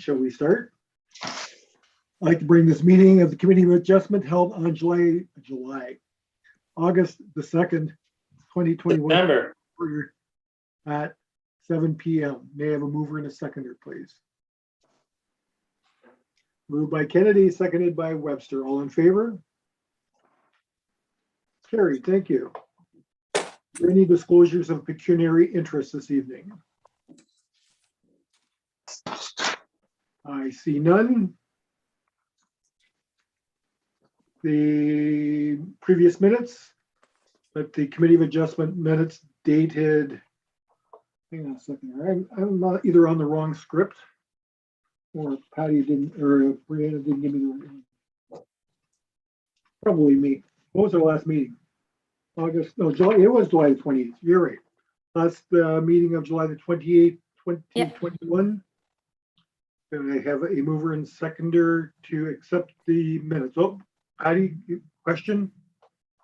Shall we start? I'd like to bring this meeting of the Committee of Adjustment held on August the 2nd, 2021 September. at 7 p.m. May I have a mover and a seconder, please? Moved by Kennedy, seconded by Webster. All in favor? Carried. Thank you. Are there any disclosures of pecuniary interest this evening? I see none. The previous minutes, but the Committee of Adjustment minutes dated, hang on a second, I'm not either on the wrong script or Patty didn't, or Brianna didn't give me the, probably me. What was our last meeting? August, no, July, it was July the 28th. You're right. Last meeting of July the 28th, 2021. And I have a mover and seconder to accept the minutes. Oh, Patty, question?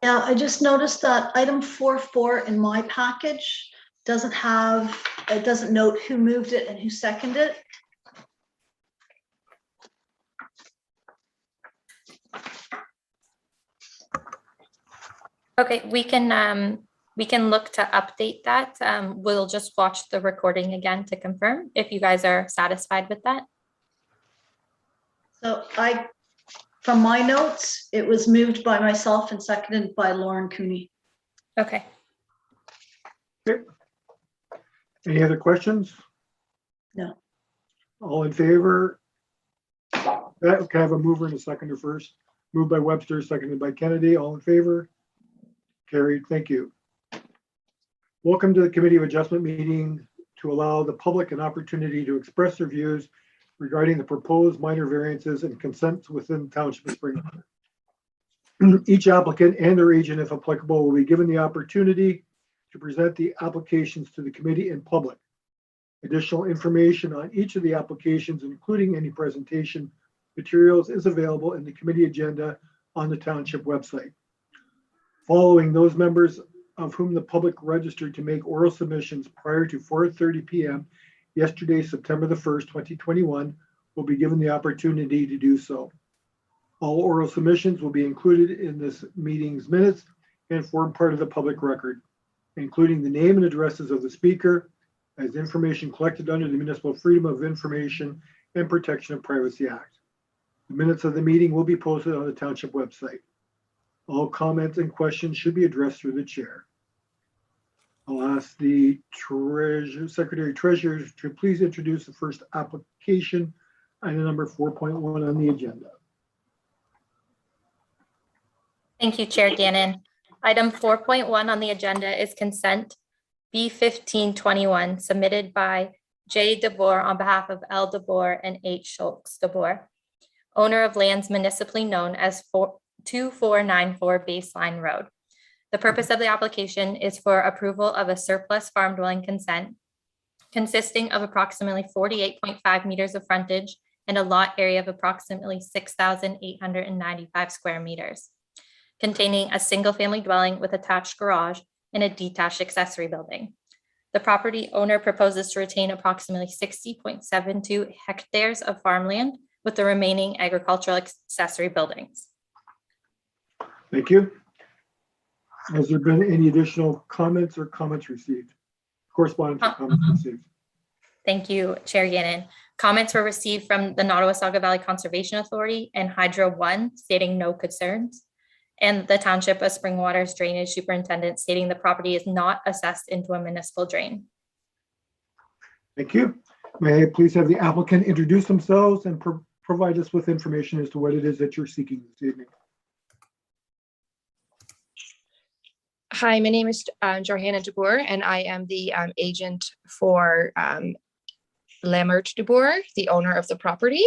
Yeah, I just noticed that item 4.4 in my package doesn't have, it doesn't note who moved it and who seconded it. Okay, we can look to update that. We'll just watch the recording again to confirm if you guys are satisfied with that. So from my notes, it was moved by myself and seconded by Lauren Cooney. Okay. Okay. Any other questions? No. All in favor? Can I have a mover and a seconder first? Moved by Webster, seconded by Kennedy. All in favor? Carried. Thank you. Welcome to the Committee of Adjustment meeting to allow the public an opportunity to express their views regarding the proposed minor variances and consents within the Township of Springwater. Each applicant and their agent, if applicable, will be given the opportunity to present the applications to the committee in public. Additional information on each of the applications, including any presentation materials, is available in the committee agenda on the Township website. Following those members of whom the public registered to make oral submissions prior to 4:30 p.m. yesterday, September the 1st, 2021, will be given the opportunity to do so. All oral submissions will be included in this meeting's minutes and form part of the public record, including the name and addresses of the speaker as information collected under the Municipal Freedom of Information and Protection of Privacy Act. The minutes of the meeting will be posted on the Township website. All comments and questions should be addressed through the chair. I'll ask the Secretary Treasurer to please introduce the first application, item number 4.1 on the agenda. Thank you, Chair Gannon. Item 4.1 on the agenda is consent B1521 submitted by J. DeBoer on behalf of L. DeBoer and H. Schultz DeBoer, owner of lands municipally known as 2494 Baseline Road. The purpose of the application is for approval of a surplus farm dwelling consent consisting of approximately 48.5 meters of frontage and a lot area of approximately 6,895 square meters, containing a single-family dwelling with attached garage and a detached accessory building. The property owner proposes to retain approximately 60.72 hectares of farmland with the remaining agricultural accessory buildings. Thank you. Has there been any additional comments or comments received? Correspondence or comments received? Thank you, Chair Gannon. Comments were received from the Nottawasaga Valley Conservation Authority and Hydro One stating no concerns, and the Township of Springwater's Drainage Superintendent stating the property is not assessed into a municipal drain. Thank you. May I please have the applicant introduce themselves and provide us with information as to what it is that you're seeking this evening? Hi, my name is Johanna DeBoer, and I am the agent for Lammert DeBoer, the owner of the property.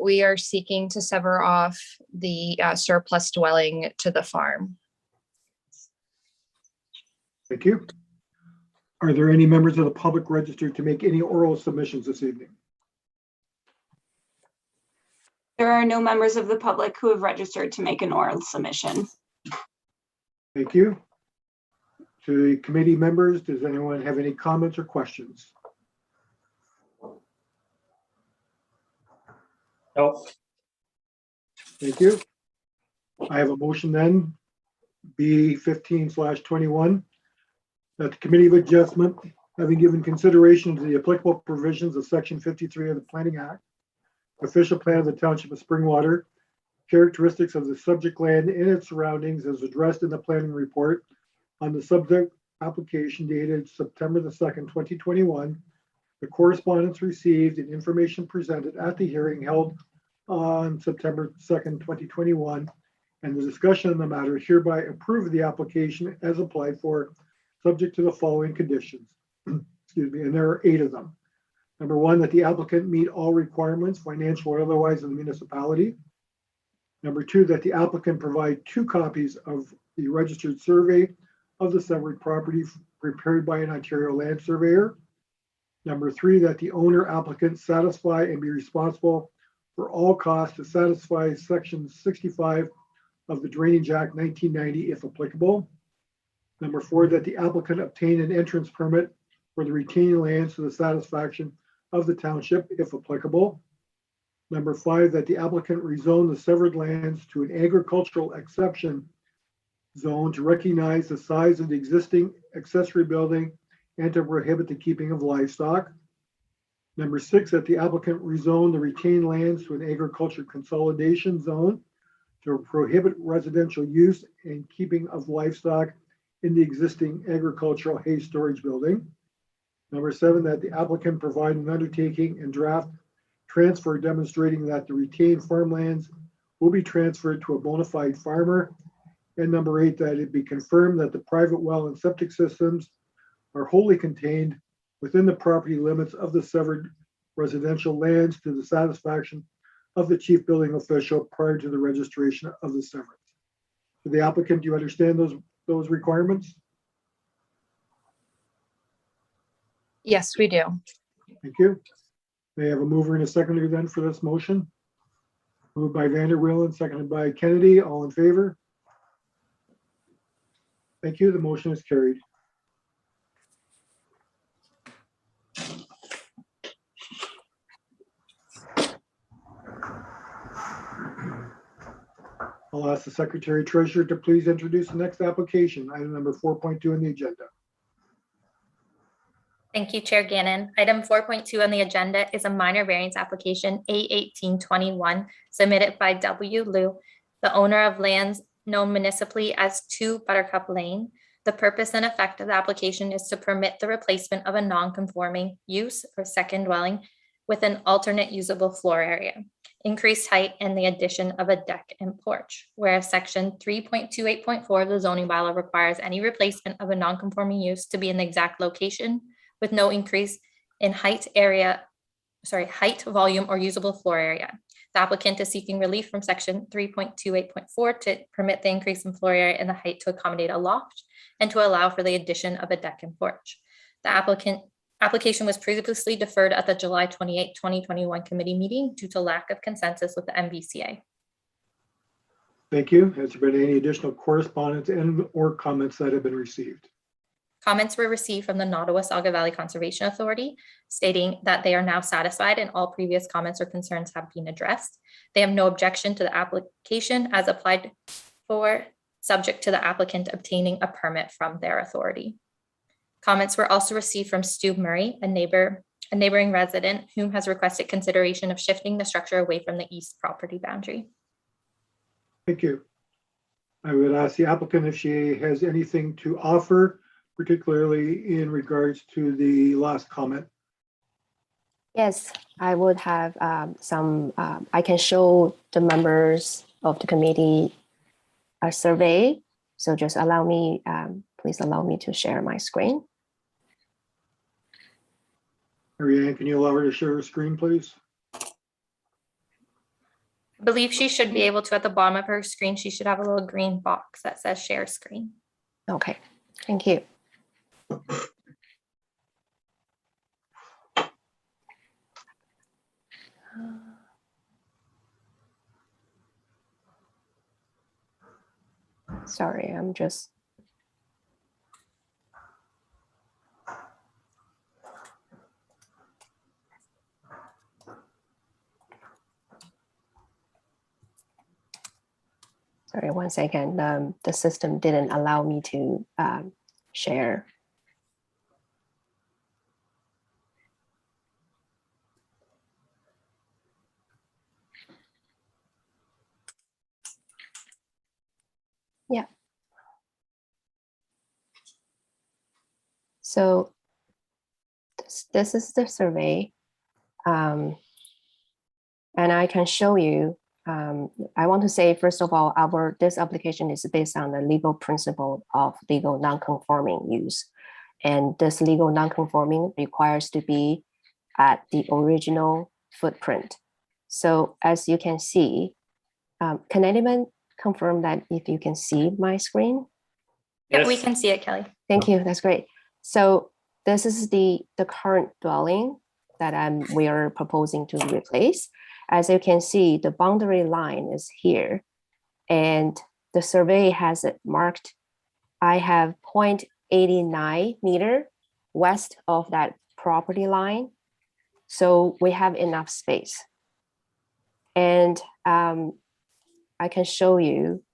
We are seeking to sever off the surplus dwelling to the farm. Thank you. Are there any members of the public registered to make any oral submissions this evening? There are no members of the public who have registered to make an oral submission. Thank you. To the committee members, does anyone have any comments or questions? No. Thank you. I have a motion then, B 15/21, that the Committee of Adjustment, having given consideration to the applicable provisions of Section 53 of the Planning Act, official plan of the Township of Springwater, characteristics of the subject land and its surroundings as addressed in the planning report on the subject application dated September the 2nd, 2021, the correspondence received and information presented at the hearing held on September 2nd, 2021, and the discussion on the matter hereby approve the application as applied for, subject to the following conditions. Excuse me, and there are 8 of them. Number 1, that the applicant meet all requirements, financial or otherwise, of the municipality. Number 2, that the applicant provide 2 copies of the registered survey of the severed property prepared by an Ontario land surveyor. Number 3, that the owner applicant satisfy and be responsible for all costs to satisfy Section 65 of the Drainage Act 1990, if applicable. Number 4, that the applicant obtain an entrance permit for the retaining lands to the satisfaction of the township, if applicable. Number 5, that the applicant rezone the severed lands to an agricultural exception zone to recognize the size of the existing accessory building and to prohibit the keeping of livestock. Number 6, that the applicant rezone the retained lands to an agriculture consolidation zone to prohibit residential use and keeping of livestock in the existing agricultural hay storage building. Number 7, that the applicant provide an undertaking and draft transfer demonstrating that the retained farmlands will be transferred to a bona fide farmer. And number 8, that it be confirmed that the private well and septic systems are wholly contained within the property limits of the severed residential lands to the satisfaction of the chief building official prior to the registration of the severance. So the applicant, do you understand those requirements? Yes, we do. Thank you. May I have a mover and a seconder then for this motion? Moved by Vanderwill and seconded by Kennedy. All in favor? Thank you. The motion is carried. I'll ask the Secretary Treasurer to please introduce the next application, item number 4.2 on the agenda. Thank you, Chair Gannon. Item 4.2 on the agenda is a minor variance application A1821 submitted by W. Liu, the owner of lands known municipally as 2 Buttercup Lane. The purpose and effect of the application is to permit the replacement of a non-conforming use or second dwelling with an alternate usable floor area, increased height, and the addition of a deck and porch. Whereas Section 3.28.4 of the zoning bylaw requires any replacement of a non-conforming use to be in the exact location with no increase in height, volume, or usable floor area. The applicant is seeking relief from Section 3.28.4 to permit the increase in floor area and the height to accommodate a loft and to allow for the addition of a deck and porch. The application was previously deferred at the July 28, 2021 committee meeting due to lack of consensus with the MBCA. Thank you. Has there been any additional correspondence and or comments that have been received? Comments were received from the Nottawasaga Valley Conservation Authority stating that they are now satisfied and all previous comments or concerns have been addressed. They have no objection to the application as applied for, subject to the applicant obtaining a permit from their authority. Comments were also received from Stu Murray, a neighboring resident whom has requested consideration of shifting the structure away from the east property boundary. Thank you. I would ask the applicant if she has anything to offer, particularly in regards to the last comment. Yes, I would have I can show the members of the committee a survey. So just allow me, please allow me to share my screen. Mary Ann, can you allow her to share her screen, please? I believe she should be able to, at the bottom of her screen, she should have a little green box that says share screen. Okay, thank you. Sorry, I'm just. Sorry, 1 second. The system didn't allow me to share. Yeah. So this is the survey. And I can show you, I want to say, first of all, this application is based on the legal principle of legal non-conforming use. And this legal non-conforming requires to be at the original footprint. So as you can see, can anyone confirm that if you can see my screen? Yeah, we Yes. can see it, Kelly. Thank you, that's great. So this is the current dwelling that we are proposing to replace. As you can see, the boundary line is here, and the survey has it marked. I have 0.89 meter west of that property line. So we have enough space. And I can show you.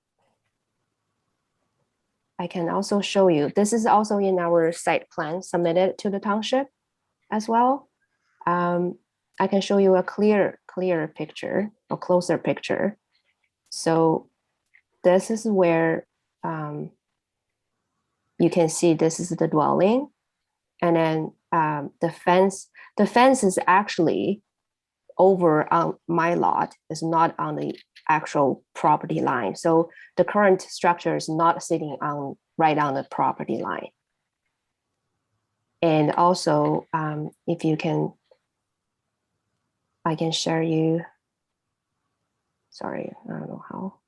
I can also show you, this is also in our site plan submitted to the township as well. I can show you a clear picture, a closer picture. So this is where you can see this is the dwelling. And then the fence is actually over on my lot, is not on the actual property line. So the current structure is not sitting right on the property line. And also, if you can, I can share you, sorry, I don't know how.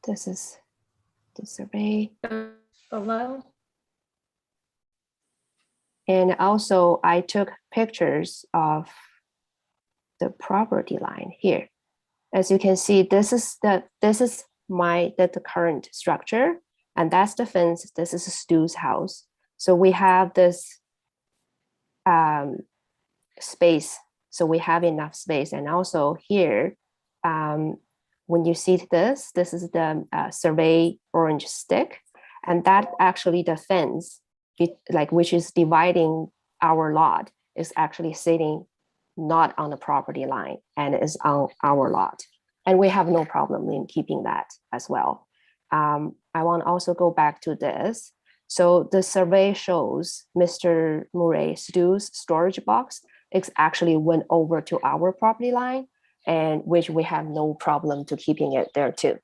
This is the survey. Below. And also I took pictures of the property line here. As you can see, this is the current structure, and that's the fence. This is Stu's house. So we have this space. So we have enough space. And also here, when you see this is the survey orange stick, and that actually the fence, which is dividing our lot, is actually sitting not on the property line and is on our lot. And we have no problem in keeping that as well. I want to also go back to this. So the survey shows Mr. Murray Stu's storage box actually went over to our property line, and which we have no problem to keeping it there too.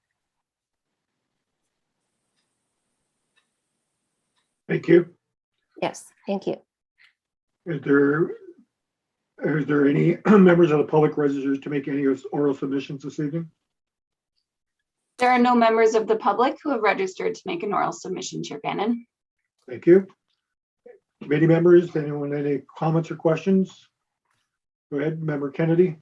Thank you. Yes, thank you. Is there any members of the public registered to make any oral submissions this evening? There are no members of the public who have registered to make an oral submission, Chair Gannon. Thank you. Committee members, anyone, any comments or questions? Go ahead, Member Kennedy.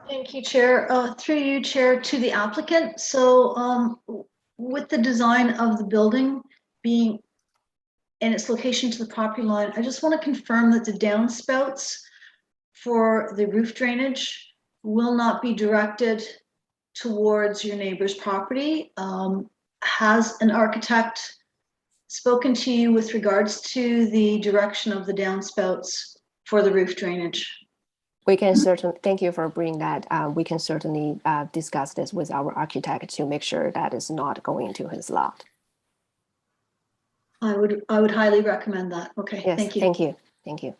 Thank you, Chair. Through you, Chair, to the applicant. So with the design of the building being in its location to the property line, I just want to confirm that the downspouts for the roof drainage will not be directed towards your neighbor's property. Has an architect spoken to you with regards to the direction of the downspouts for the roof drainage? We can certainly, thank you for bringing that. We can certainly discuss this with our architect to make sure that is not going to his lot. I would highly recommend that. Okay, Yes, thank you. thank you, thank you.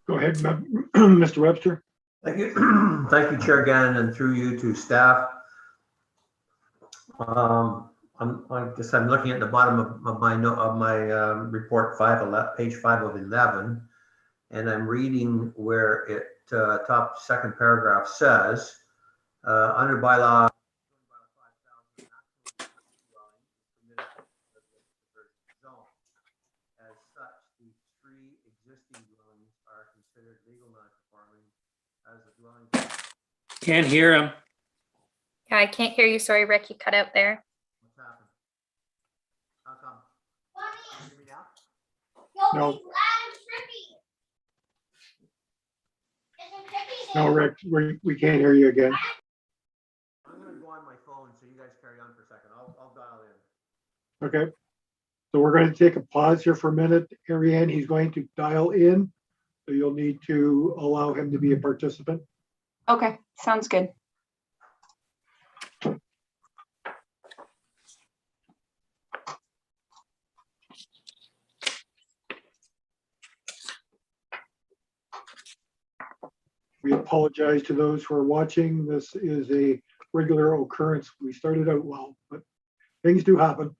Go ahead, Mr. Webster. Thank you. Thank you, Chair Gannon, and through you to staff. I'm looking at the bottom of my note of my report page 5 of 11, and I'm reading where it top second paragraph says under bylaw. As such, the 3 existing dwellings are considered legal non-conforming as a dwelling. Can't hear him. Yeah, I can't hear you. Sorry, Rick, you cut out there. What's happened? How come? Can you hear me now? No. No, Rick, we can't hear you again. I'm gonna go on my phone, so you guys carry on for a second. I'll dial in. Okay. So we're going to take a pause here for a minute. Ariane, he's going to dial in. So you'll need to allow him to be a participant. Okay, sounds good. We apologize to those who are watching. This is a regular occurrence. We started out well, but things do happen.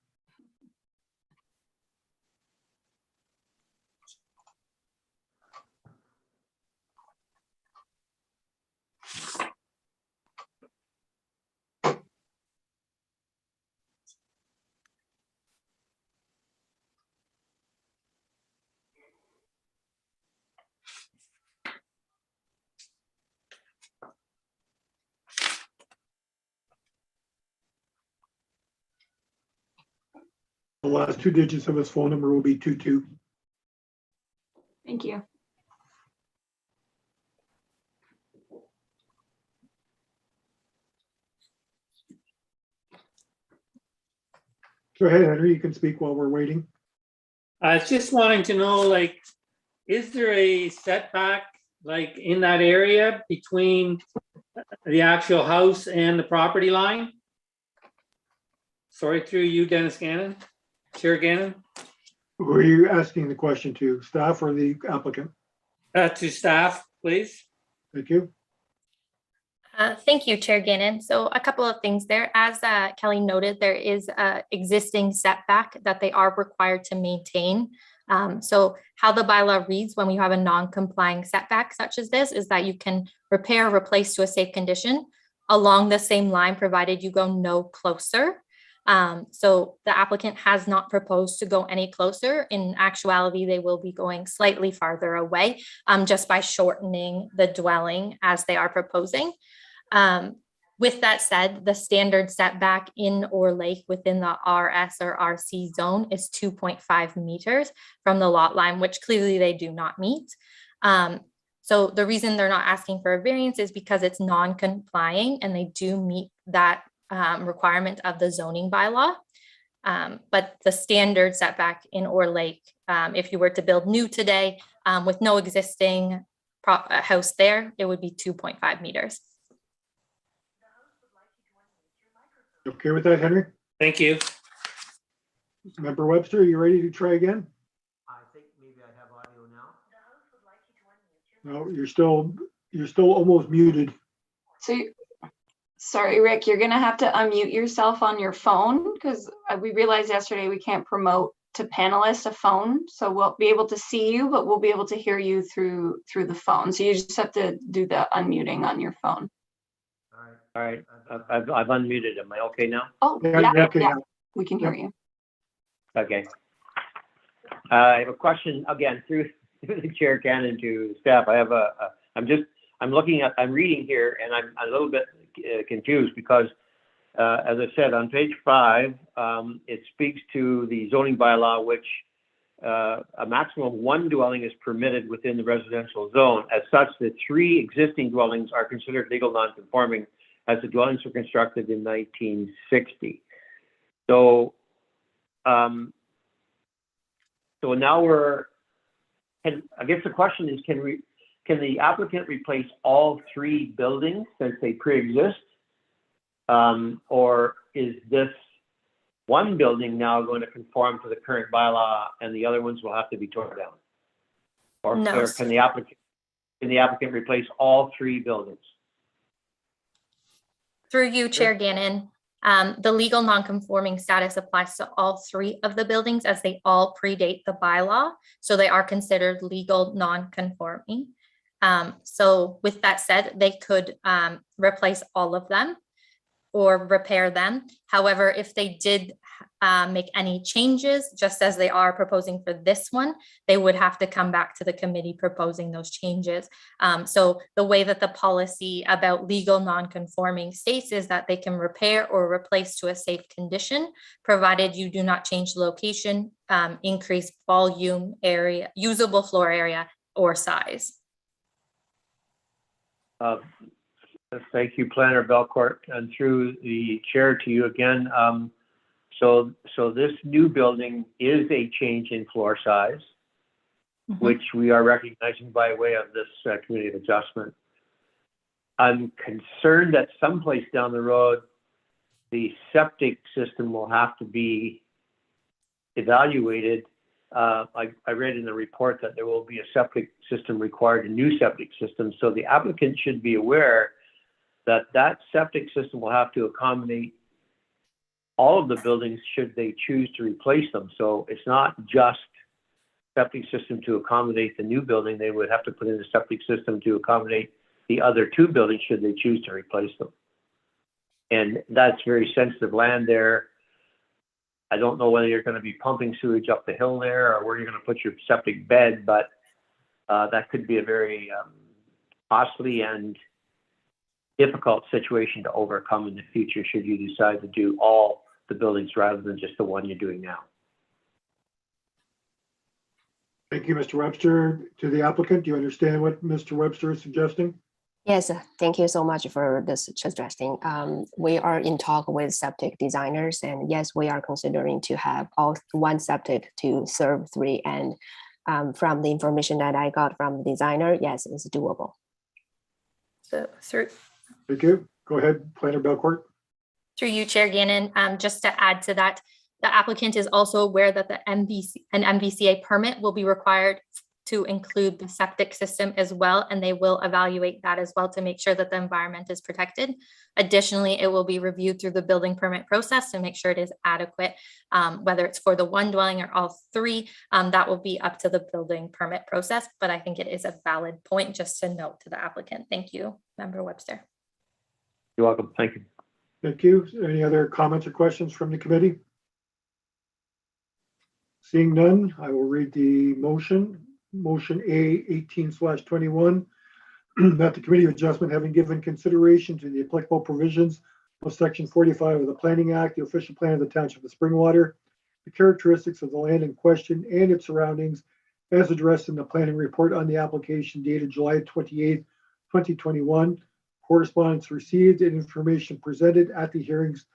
The last two digits of his phone number will be 22. Thank you. Go ahead, Henry, you can speak while we're waiting. I was just wanting to know, like, is there a setback, like, in that area between the actual house and the property line? Sorry, through you, Dennis Gannon, Chair Gannon, Who are you asking the question to, staff or the applicant? to staff, please. Thank you. Thank you, Chair Gannon. So a couple of things there. As Kelly noted, there is a existing setback that they are required to maintain. So how the bylaw reads when we have a non-complying setback such as this is that you can repair or replace to a safe condition along the same line, provided you go no closer. So the applicant has not proposed to go any closer. In actuality, they will be going slightly farther away just by shortening the dwelling as they are proposing. With that said, the standard setback in or lake within the RS or RC zone is 2.5 meters from the lot line, which clearly they do not meet. So the reason they're not asking for a variance is because it's non-complying and they do meet that requirement of the zoning bylaw. But the standard setback in or lake, if you were to build new today with no existing house there, it would be 2.5 meters. Okay with that, Henry? Thank you. Member Webster, are you ready to try again? I think maybe I have audio now. No, you're still almost muted. So, sorry, Rick, you're gonna have to unmute yourself on your phone because we realized yesterday we can't promote to panelists a phone. So we'll be able to see you, but we'll be able to hear you through the phone. So you just have to do the unmuting on your phone. All right, I've unmuted. Am I okay now? Oh, Yeah, yeah, okay, yeah, yeah. we can hear you. Okay. I have a question again through the Chair Cannon to staff. I have I'm reading here and I'm a little bit confused because as I said, on page 5, it speaks to the zoning bylaw, which a maximum of 1 dwelling is permitted within the residential zone. As such, the 3 existing dwellings are considered legal non-conforming as the dwellings were constructed in 1960. So, so now I guess the question is, can the applicant replace all 3 buildings since they pre-exist? Or is this 1 building now going to conform to the current bylaw and the other ones will have to be torn down? Or, No. or can the applicant replace all 3 buildings? Through you, Chair Gannon, the legal non-conforming status applies to all 3 of the buildings as they all predate the bylaw. So they are considered legal non-conforming. So with that said, they could replace all of them or repair them. However, if they did make any changes, just as they are proposing for this one, they would have to come back to the committee proposing those changes. So the way that the policy about legal non-conforming states is that they can repair or replace to a safe condition, provided you do not change the location, increase volume, area, usable floor area, or size. Thank you, Planner Belcourt, and through the chair to you again. So this new building is a change in floor size, which we are recognizing by way of this committee of adjustment. I'm concerned that someplace down the road, the septic system will have to be evaluated. I read in the report that there will be a septic system required, a new septic system. So the applicant should be aware that that septic system will have to accommodate all of the buildings should they choose to replace them. So it's not just septic system to accommodate the new building. They would have to put in a septic system to accommodate the other two buildings should they choose to replace them. And that's very sensitive land there. I don't know whether you're going to be pumping sewage up the hill there or where you're going to put your septic bed, but that could be a very costly and difficult situation to overcome in the future should you decide to do all the buildings rather than just the one you're doing now. Thank you, Mr. Webster. To the applicant, do you understand what Mr. Webster is suggesting? Yes, thank you so much for this suggesting. We are in talk with septic designers, and yes, we are considering to have all one septic to serve three. And from the information that I got from the designer, yes, it's doable. So through Thank you. Go ahead, Planner Belcourt. you, Chair Gannon, just to add to that, the applicant is also aware that an MVCA permit will be required to include the septic system as well, and they will evaluate that as well to make sure that the environment is protected. Additionally, it will be reviewed through the building permit process to make sure it is adequate, whether it's for the one dwelling or all three, that will be up to the building permit process, but I think it is a valid point just to note to the applicant. Thank you, Member Webster. You're welcome. Thank you. Thank you. Any other comments or questions from the committee? Seeing none, I will read the motion. Motion A 18/21, that the Committee of Adjustment, having given consideration to the applicable provisions of Section 45 of the Planning Act, the official plan of the Township of Springwater, the characteristics of the land in question and its surroundings as addressed in the planning report on the application dated July 28, 2021, correspondence received and information presented at the hearings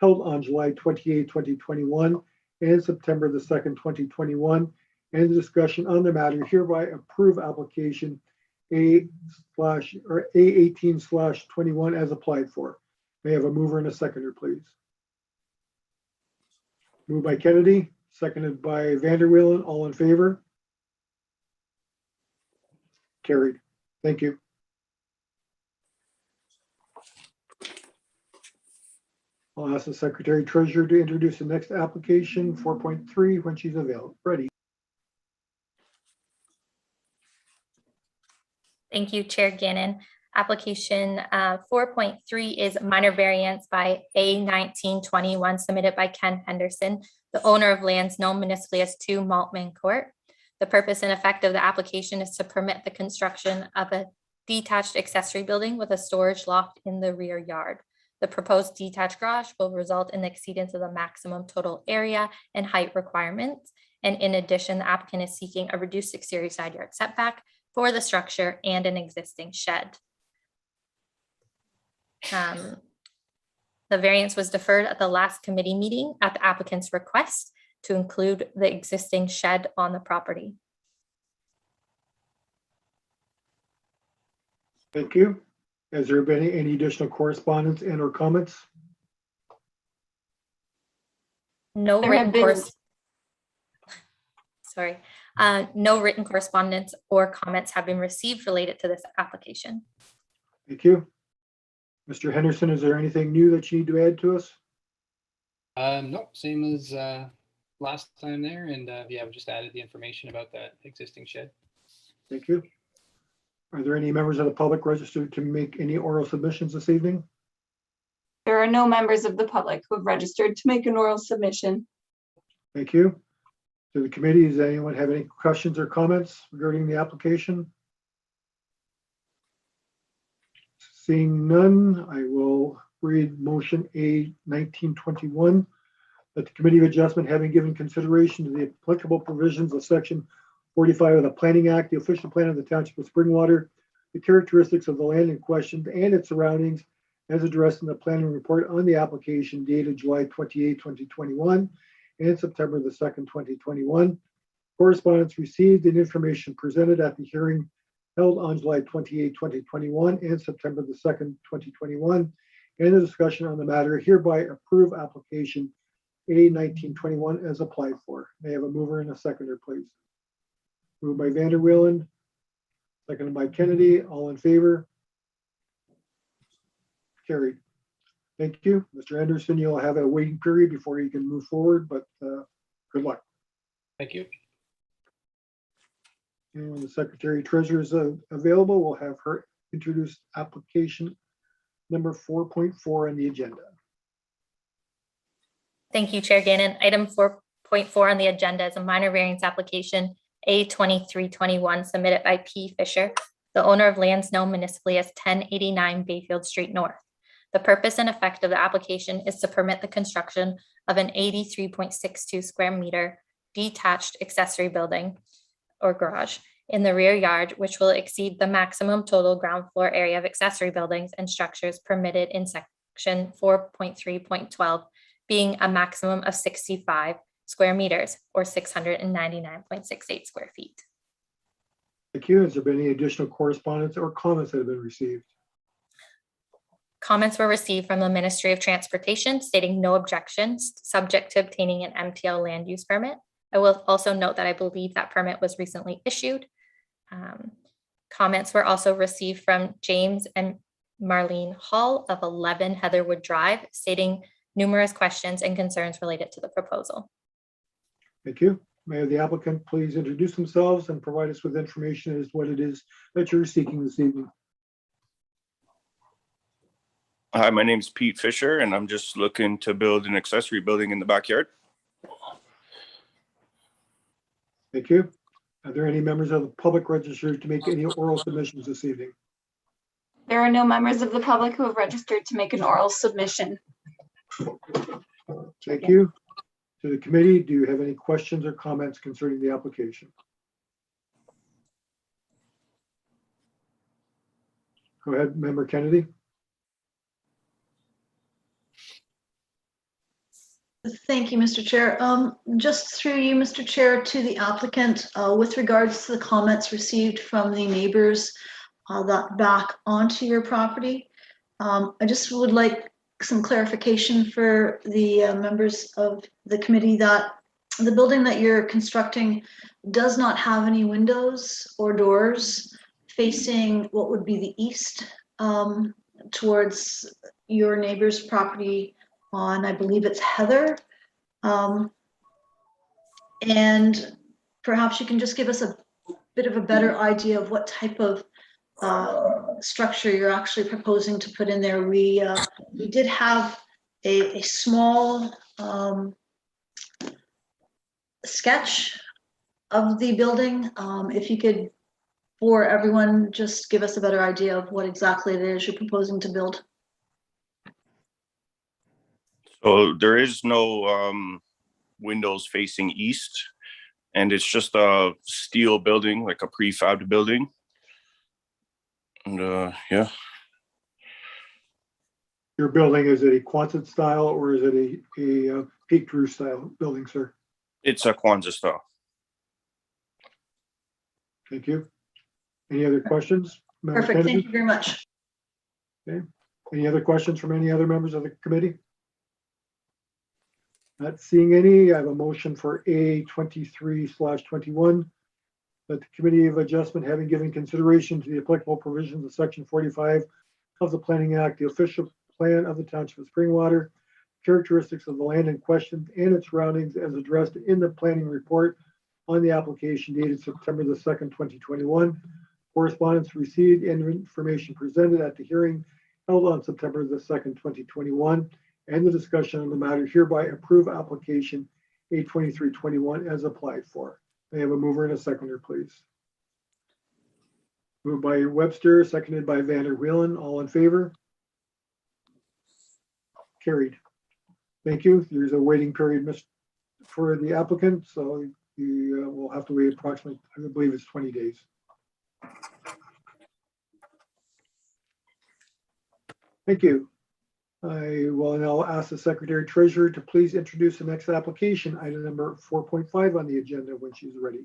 held on July 28, 2021 and September the 2nd, 2021, and the discussion on the matter hereby approve application A/A18/21 as applied for. May I have a mover and a seconder, please? Moved by Kennedy, seconded by Vanderwillen. All in favor? Carried. Thank you. I'll ask the Secretary Treasurer to introduce the next application, 4.3, when she's available. Ready. Thank you, Chair Gannon. Application 4.3 is minor variance by A1921 submitted by Ken Henderson, the owner of lands known municipally as 2 Maltman Court. The purpose and effect of the application is to permit the construction of a detached accessory building with a storage loft in the rear yard. The proposed detached garage will result in the exceedance of the maximum total area and height requirements. And in addition, the applicant is seeking a reduced exterior side yard setback for the structure and an existing shed. The variance was deferred at the last committee meeting at the applicant's request to include the existing shed on the property. Thank you. Has there been any additional correspondence and or comments? No There written have been- no written correspondence or comments have been received related to this application. Thank you. Mr. Henderson, is there anything new that you need to add to us? No, same as last time there, and yeah, we just added the information about that existing shed. Thank you. Are there any members of the public registered to make any oral submissions this evening? There are no members of the public who have registered to make an oral submission. Thank you. To the committee, does anyone have any questions or comments regarding the application? Seeing none, I will read motion A 1921, that the Committee of Adjustment, having given consideration to the applicable provisions of Section 45 of the Planning Act, the official plan of the Township of Springwater, the characteristics of the land in question and its surroundings as addressed in the planning report on the application dated July 28, 2021 and September the 2nd, 2021. Correspondence received and information presented at the hearing held on July 28, 2021 and September the 2nd, 2021, and the discussion on the matter hereby approve application A1921 as applied for. May I have a mover and a seconder, please? Moved by Vanderwillen, seconded by Kennedy. All in favor? Carried. Thank you. Mr. Anderson, you'll have a waiting period before you can move forward, but good luck. Thank you. And when the Secretary Treasurer is available, we'll have her introduce application number 4.4 on the agenda. Thank you, Chair Gannon. Item 4.4 on the agenda is a minor variance application A2321 submitted by P. Fisher, the owner of lands known municipally as 1089 Bayfield Street North. The purpose and effect of the application is to permit the construction of an 83.62 square meter detached accessory building or garage in the rear yard, which will exceed the maximum total ground floor area of accessory buildings and structures permitted in section 4.3.12, being a maximum of 65 square meters or 699.68 square feet. Thank you. Has there been any additional correspondence or comments that have been received? Comments were received from the Ministry of Transportation stating no objections, subject to obtaining an MTL land use permit. I will also note that I believe that permit was recently issued. Comments were also received from James and Marlene Hall of 11 Heatherwood Drive, stating numerous questions and concerns related to the proposal. Thank you. May the applicant please introduce themselves and provide us with information as to what it is that you're seeking this evening. Hi, my name is Pete Fisher, and I'm just looking to build an accessory building in the backyard. Thank you. Are there any members of the public registered to make any oral submissions this evening? There are no members of the public who have registered to make an oral submission. Thank you. To the committee, do you have any questions or comments concerning the application? Go ahead, Member Kennedy. Thank you, Mr. Chair. Just through you, Mr. Chair, to the applicant, with regards to the comments received from the neighbors that back onto your property, I just would like some clarification for the members of the committee that the building that you're constructing does not have any windows or doors facing what would be the east towards your neighbor's property on, I believe it's Heather. And perhaps you can just give us a bit of a better idea of what type of structure you're actually proposing to put in there. We did have a small sketch of the building. If you could, for everyone, just give us a better idea of what exactly it is you're proposing to build. So there is no windows facing east, and it's just a steel building, like a prefab building. And yeah. Your building, is it a Quonset style or is it a peaked roof style building, sir? It's a Kwanzaa style. Thank you. Any other questions? Member Perfect, Kennedy? thank you very much. Okay. Any other questions from any other members of the committee? Not seeing any, I have a motion for A23/21, that the Committee of Adjustment, having given consideration to the applicable provisions of Section 45 of the Planning Act, the official plan of the Township of Springwater, characteristics of the land in question and its surroundings as addressed in the planning report on the application dated September the 2nd, 2021, correspondence received and information presented at the hearing held on September the 2nd, 2021, and the discussion on the matter hereby approve application A2321 as applied for. May I have a mover and a seconder, please? Moved by Webster, seconded by Vanderwillen. All in favor? Carried. Thank you. There's a waiting period for the applicant, so you will have to wait approximately, I believe it's 20 days. Thank you. I will now ask the Secretary Treasurer to please introduce the next application, item number 4.5 on the agenda when she's ready.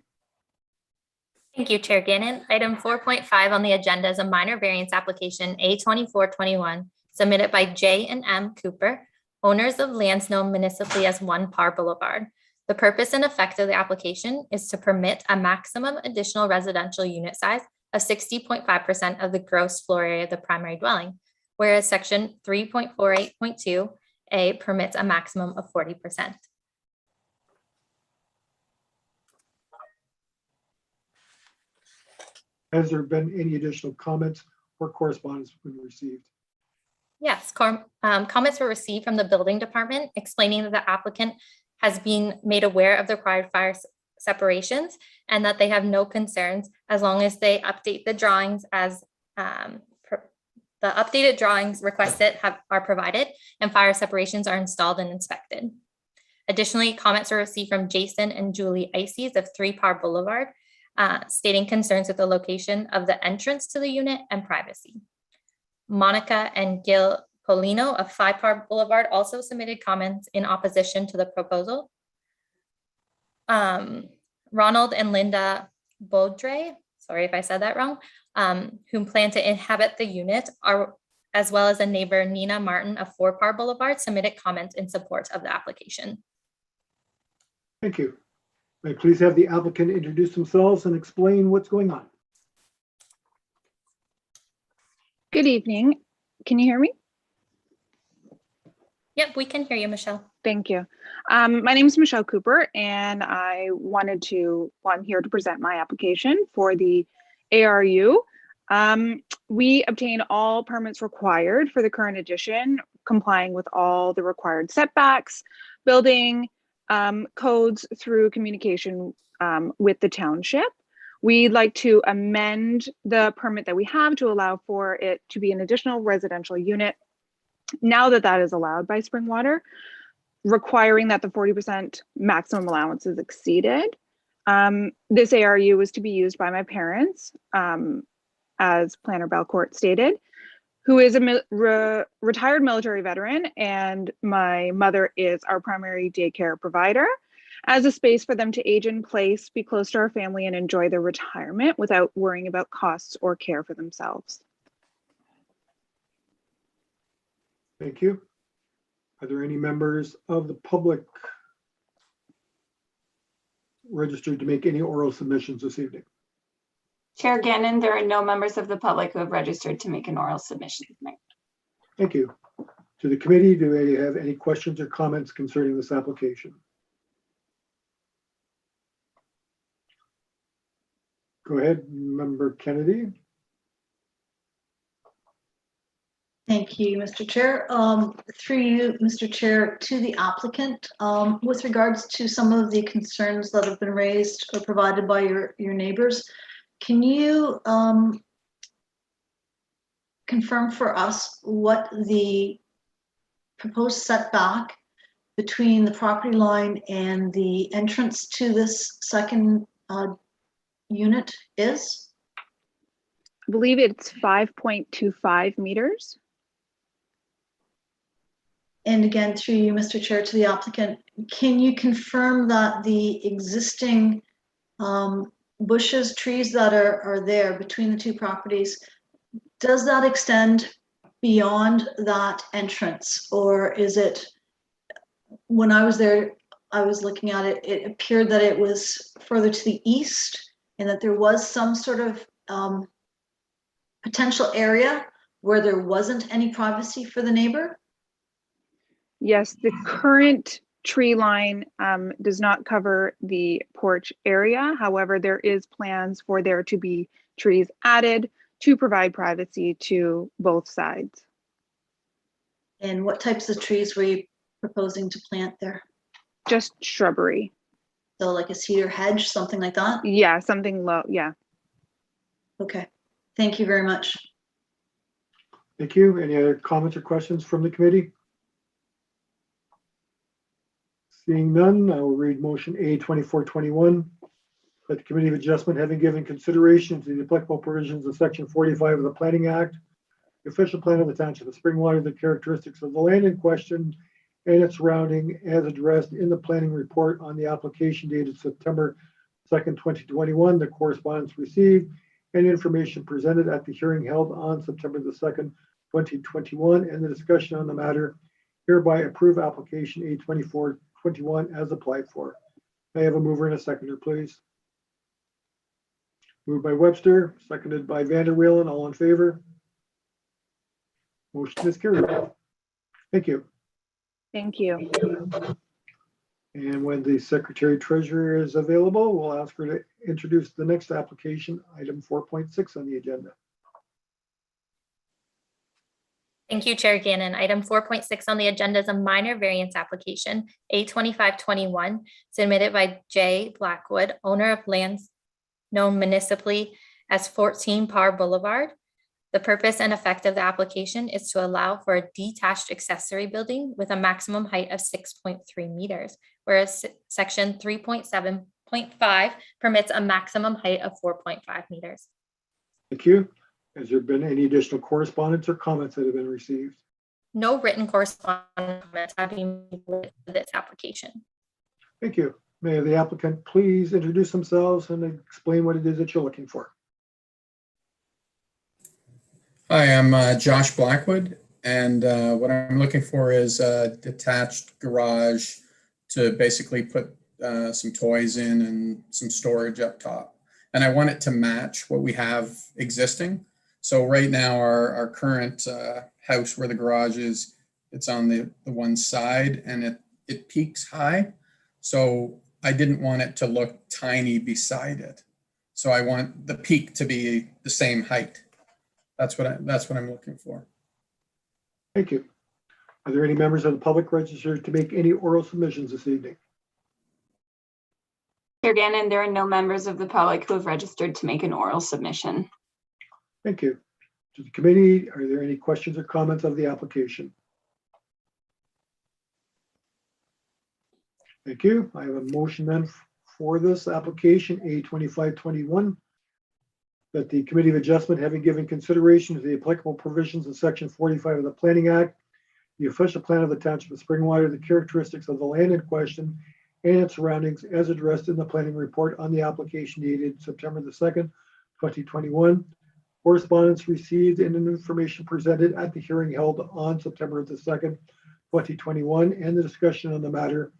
Thank you, Chair Gannon. Item 4.5 on the agenda is a minor variance application A2421 submitted by J and M Cooper, owners of lands known municipally as One Par Boulevard. The purpose and effect of the application is to permit a maximum additional residential unit size of 60.5% of the gross floor area of the primary dwelling, whereas section 3.48.2A permits a maximum of 40%. Has there been any additional comments or correspondence been received? Yes, comments were received from the building department explaining that the applicant has been made aware of the required fire separations and that they have no concerns as long as they update the drawings as the updated drawings requested are provided and fire separations are installed and inspected. Additionally, comments were received from Jason and Julie Ices of 3 Par Boulevard, stating concerns with the location of the entrance to the unit and privacy. Monica and Gil Polino of 5 Par Boulevard also submitted comments in opposition to the proposal. Ronald and Linda Baudre, sorry if I said that wrong, who plan to inhabit the unit, as well as a neighbor, Nina Martin of 4 Par Boulevard, submitted comments in support of the application. Thank you. May I please have the applicant introduce themselves and explain what's going on? Good evening. Can you hear me? Yep, we can hear you, Michelle. Thank you. My name is Michelle Cooper, and I'm here to present my application for the ARU. We obtained all permits required for the current addition, complying with all the required setbacks, building codes through communication with the township. We'd like to amend the permit that we have to allow for it to be an additional residential unit now that that is allowed by Springwater, requiring that the 40% maximum allowance is exceeded. This ARU is to be used by my parents, as Planner Belcourt stated, who is a retired military veteran, and my mother is our primary daycare provider, as a space for them to age in place, be close to our family, and enjoy their retirement without worrying about costs or care for themselves. Thank you. Are there any members of the public registered to make any oral submissions this evening? Chair Gannon, there are no members of the public who have registered to make an oral submission tonight. Thank you. To the committee, do they have any questions or comments concerning this application? Go ahead, Member Kennedy. Thank you, Mr. Chair. Through you, Mr. Chair, to the applicant, with regards to some of the concerns that have been raised or provided by your neighbors, can you confirm for us what the proposed setback between the property line and the entrance to this second unit is? I believe it's 5.25 meters. And again, through you, Mr. Chair, to the applicant, can you confirm that the existing bushes, trees that are there between the two properties, does that extend beyond that entrance? Or is it, when I was there, I was looking at it, it appeared that it was further to the east and that there was some sort of potential area where there wasn't any privacy for the neighbor? Yes, the current tree line does not cover the porch area. However, there is plans for there to be trees added to provide privacy to both sides. And what types of trees were you proposing to plant there? Just shrubbery. So like a cedar hedge, something like that? Yeah, something low, yeah. Okay, thank you very much. Thank you. Any other comments or questions from the committee? Seeing none, I will read motion A2421. That the Committee of Adjustment, having given consideration to the applicable provisions of Section 45 of the Planning Act, the official plan of the Township of Springwater, the characteristics of the land in question and its surrounding as addressed in the planning report on the application dated September 2nd, 2021, the correspondence received and information presented at the hearing held on September the 2nd, 2021, and the discussion on the matter, hereby approve application A2421 as applied for. May I have a mover and a seconder, please? Moved by Webster, seconded by Vanderweel, all in favor? Motion is carried. Thank you. Thank you. And when the Secretary Treasurer is available, we'll ask her to introduce the next application, item 4.6 on the agenda. Thank you, Chair Gannon. Item 4.6 on the agenda is a minor variance application, A2521, submitted by Jay Blackwood, owner of lands known municipally as 14 Parr Boulevard. The purpose and effect of the application is to allow for a detached accessory building with a maximum height of 6.3 meters, whereas section 3.7.5 permits a maximum height of 4.5 meters. Thank you. Has there been any additional correspondence or comments that have been received? No written correspondence have been made with this application. Thank you. May the applicant please introduce themselves and explain what it is that you're looking for. Hi, I'm Josh Blackwood, and what I'm looking for is a detached garage to basically put some toys in and some storage up top. And I want it to match what we have existing. So right now, our current house where the garage is, it's on the one side and it peaks high. So I didn't want it to look tiny beside it. So I want the peak to be the same height. That's what I'm looking for. Thank you. Are there any members of the public registered to make any oral submissions this evening? Chair Gannon, there are no members of the public who have registered to make an oral submission. Thank you. To the committee, are there any questions or comments of the application? Thank you. I have a motion then for this application, A2521, that the Committee of Adjustment, having given consideration to the applicable provisions of Section 45 of the Planning Act, the official plan of the Township of Springwater, the characteristics of the land in question, and its surroundings as addressed in the planning report on the application dated September the 2nd, 2021, correspondence received and information presented at the hearing held on September the 2nd, 2021, and the discussion on the matter,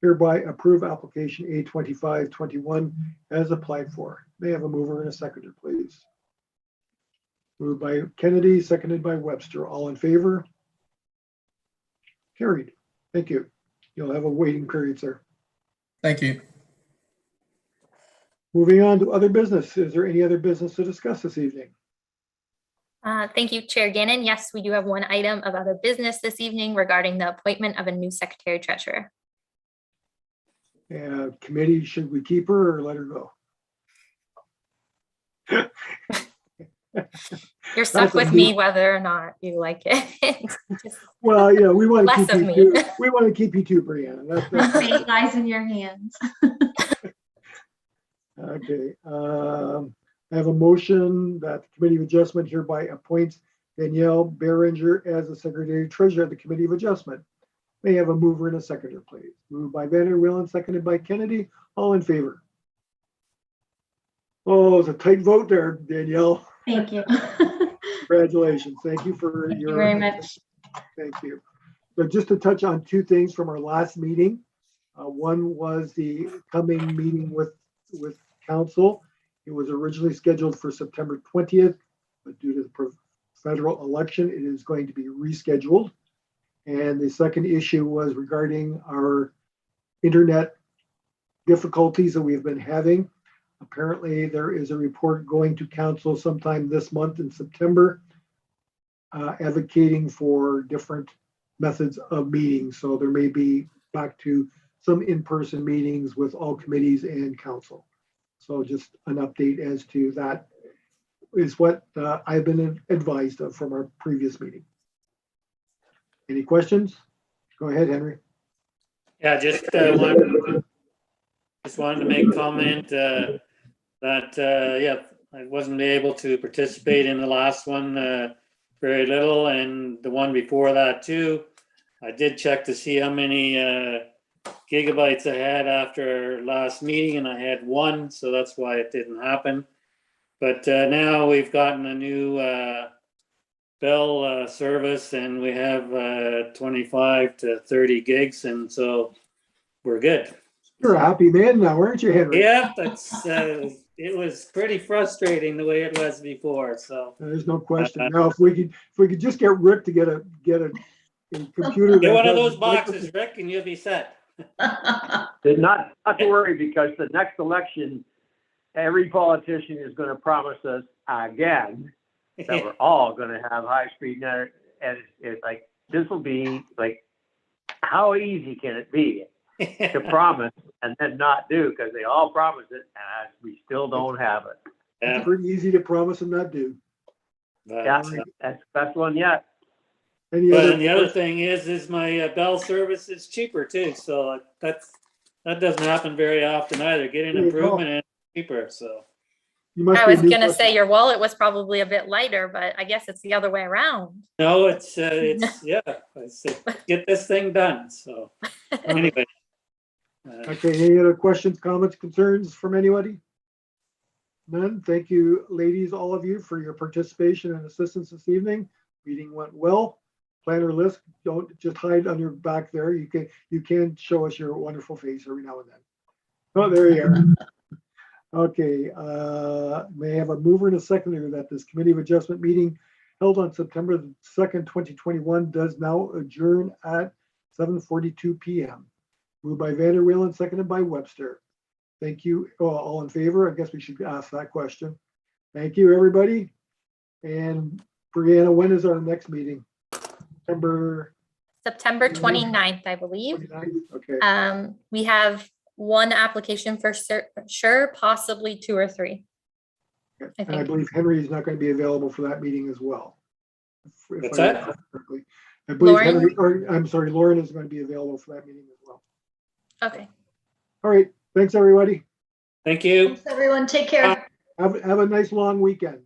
hereby approve application A2521 as applied for. May I have a mover and a seconder, please? Moved by Kennedy, seconded by Webster. All in favor? Carried. Thank you. You'll have a waiting period, sir. Thank you. Moving on to other business. Is there any other business to discuss this evening? Thank you, Chair Gannon. Yes, we do have one item of other business this evening regarding the appointment of a new Secretary Treasurer. Committee, should we keep her or let her go? You're stuck with me whether or not you like it. Well, yeah, we want to Less keep of you me. too. We want to keep you too, Brianna. Fate lies in your hands. Okay. I have a motion that the Committee of Adjustment hereby appoints Danielle Behringer as the Secretary Treasurer of the Committee of Adjustment. May I have a mover and a seconder, please? Moved by Vanderweel, seconded by Kennedy. All in favor? Oh, it's a tight vote there, Danielle. Thank you. Congratulations. Thank you for Thank you very much. Thank you. So just to touch on two things from our last meeting. One was the coming meeting with council. It was originally scheduled for September 20th, but due to the federal election, it is going to be rescheduled. And the second issue was regarding our internet difficulties that we've been having. Apparently, there is a report going to council sometime this month in September, advocating for different methods of meetings. So there may be back to some in-person meetings with all committees and council. So just an update as to that is what I've been advised of from our previous meeting. Any questions? Go ahead, Henry. Yeah, just wanted to make comment that, yeah, I wasn't able to participate in the last one very little, and the one before that too. I did check to see how many gigabytes I had after our last meeting, and I had 1, so that's why it didn't happen. But now we've gotten a new Bell service, and we have 25 to 30 gigs, and so we're good. You're a happy man now, aren't you, Henry? Yeah, that's it was pretty frustrating the way it was before. So There's no question. Now, if we could just get Rick to get a computer. get one of that those has- boxes, Rick, and you'll be set. Not to worry, because the next election, every politician is going to promise us again that we're all going to have high-speed net, and it's like, this will be like, how easy can it be to promise and then not do? Because they all promise it, and we still don't have it. Yeah, It's pretty easy to promise and not do. but, Yeah, that's the best one yet. Any but other? and the other thing is my Bell service is cheaper too. So that doesn't happen very often either. Getting There you go. improvement and cheaper. So You must I be a was new gonna customer. say your wallet was probably a bit lighter, but I guess it's the other way around. no, it's yeah. I said, get this thing done. So anyway. Okay, any other questions, comments, concerns from anybody? None. Thank you, ladies, all of you, for your participation and assistance this evening. Meeting went well. Planner list, don't just hide on your back there. You can show us your wonderful face every now and then. Oh, there you are. Okay, may I have a mover and a seconder that this Committee of Adjustment meeting held on September 2nd, 2021 does now adjourn at 7:42 p.m. Moved by Vanderweel and seconded by Webster. Thank you. All in favor? I guess we should ask that question. Thank you, everybody. And Brianna, when is our next meeting? September September 29th, I believe. 29th? Okay. We have 1 application for sure, possibly 2 or 3. And I believe Henry is not going to be available for that meeting as well. If What's I that? recall correctly. I believe Lauren? Henry, or I'm sorry, Lauren is going to be available for that meeting as well. Okay. All right. Thanks, everybody. Thank you. Thanks, everyone. Take care. Have a nice long weekend.